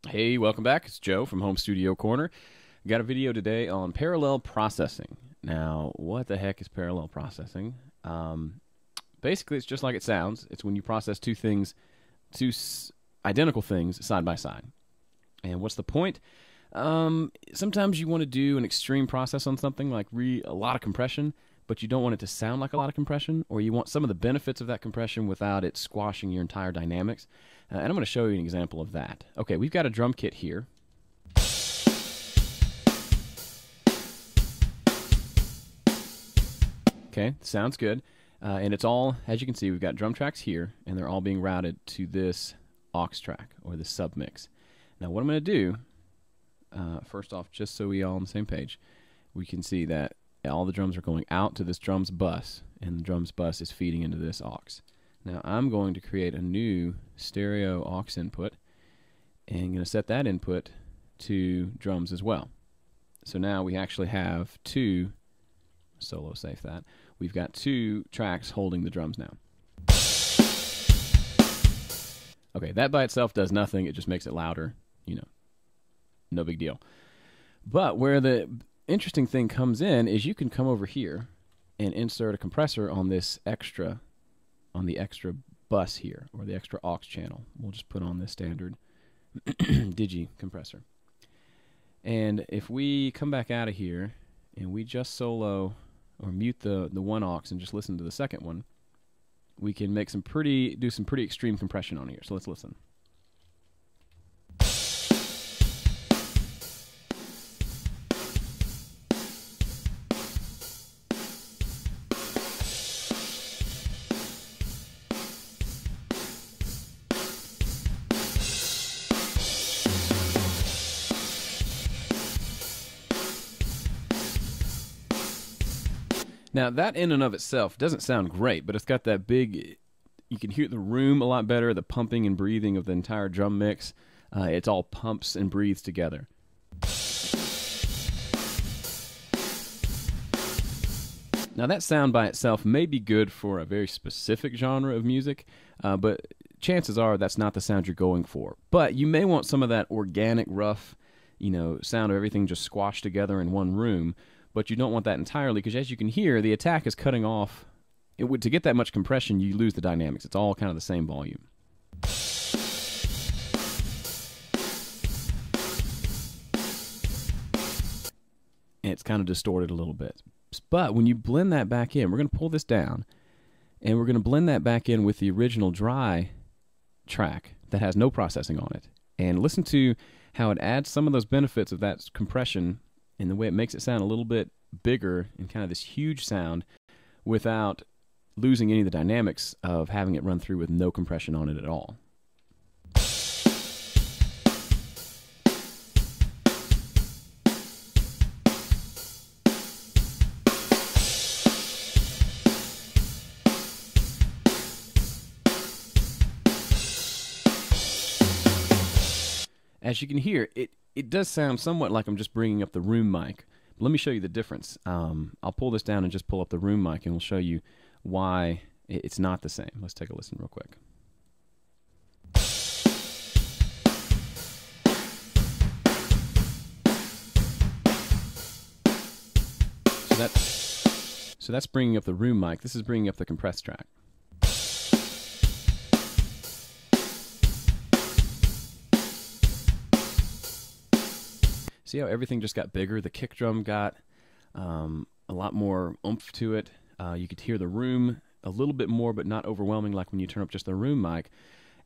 Hey, welcome back. It's Joe from Home Studio Corner. Got a video today on parallel processing. Now, what the heck is parallel processing? Basically, it's just like it sounds. It's when you process two identical things side by side. And what's the point? Sometimes you want to do an extreme process on something like a lot of compression, but you don't want it to sound like a lot of compression, or you want some of the benefits of that compression without it squashing your entire dynamics. And I'm going to show you an example of that. Okay, we've got a drum kit here. Okay, sounds good. And it's all, as you can see, we've got drum tracks here, and they're all being routed to this aux track, or this submix. Now what I'm going to do, first off, just so we all on the same page, we can see that all the drums are going out to this drums bus, and the drums bus is feeding into this aux. Now I'm going to create a new stereo aux input, and I'm going to set that input to drums as well. So now we actually have two, solo safe that, we've got two tracks holding the drums now. Okay, that by itself does nothing, it just makes it louder, no big deal. But where the interesting thing comes in is you can come over here and insert a compressor on this extra, on the extra bus here, or the extra aux channel. We'll just put on this standard digi compressor. And if we come back out of here and we just solo or mute the one aux and just listen to the second one, we can make do some pretty extreme compression on here. So let's listen. Now, that in and of itself doesn't sound great, but it's got that big, you can hear the room a lot better, the pumping and breathing of the entire drum mix. It's all pumps and breathes together. Now, that sound by itself may be good for a very specific genre of music, but chances are that's not the sound you're going for. But you may want some of that organic, rough, sound of everything just squashed together in one room. But you don't want that entirely, because as you can hear, the attack is cutting off. To get that much compression, you lose the dynamics. It's all kind of the same volume. And it's kind of distorted a little bit. But when you blend that back in, we're going to pull this down, and we're going to blend that back in with the original dry track that has no processing on it. And listen to how it adds some of those benefits of that compression and the way it makes it sound a little bit bigger and kind of this huge sound without losing any of the dynamics of having it run through with no compression on it at all. As you can hear, it does sound somewhat like I'm just bringing up the room mic. But let me show you the difference. I'll pull this down and just pull up the room mic, and we'll show you why it's not the same. Let's take a listen real quick. So that's bringing up the room mic. This is bringing up the compressed track. See how everything just got bigger? The kick drum got a lot more oomph to it. You could hear the room a little bit more, but not overwhelming like when you turn up just the room mic.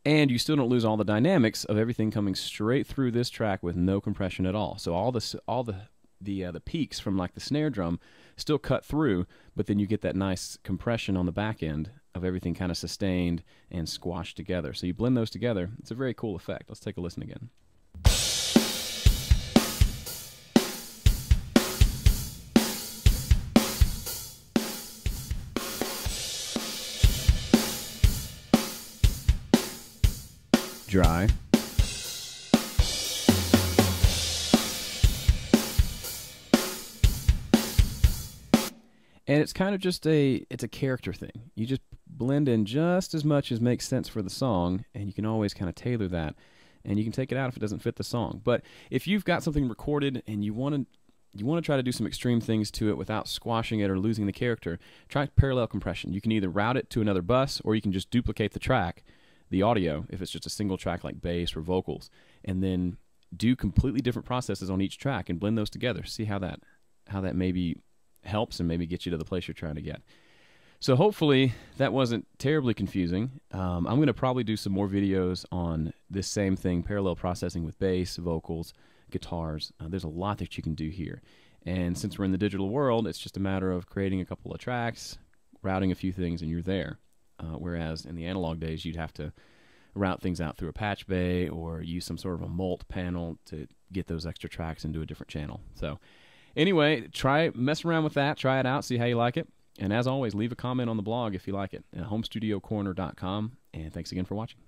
And you still don't lose all the dynamics of everything coming straight through this track with no compression at all. So all the peaks from like the snare drum still cut through, but then you get that nice compression on the back end of everything kind of sustained and squashed together. So you blend those together. It's a very cool effect. Let's take a listen again. Dry. And it's kind of just it's a character thing. You just blend in just as much as makes sense for the song, and you can always kind of tailor that and you can take it out if it doesn't fit the song. But if you've got something recorded and you want to try to do some extreme things to it without squashing it or losing the character, try parallel compression. You can either route it to another bus, or you can just duplicate the track, the audio, if it's just a single track like bass or vocals, and then do completely different processes on each track and blend those together. See how that maybe helps and maybe get you to the place you're trying to get. So hopefully that wasn't terribly confusing. I'm going to probably do some more videos on this same thing, parallel processing with bass, vocals, guitars. There's a lot that you can do here. And since we're in the digital world, it's just a matter of creating a couple of tracks, routing a few things, and you're there. Whereas in the analog days, you'd have to route things out through a patch bay or use some sort of a mult panel to get those extra tracks into a different channel. So anyway, mess around with that, try it out, see how you like it. And as always, leave a comment on the blog if you like it at homestudiocorner.com. And thanks again for watching.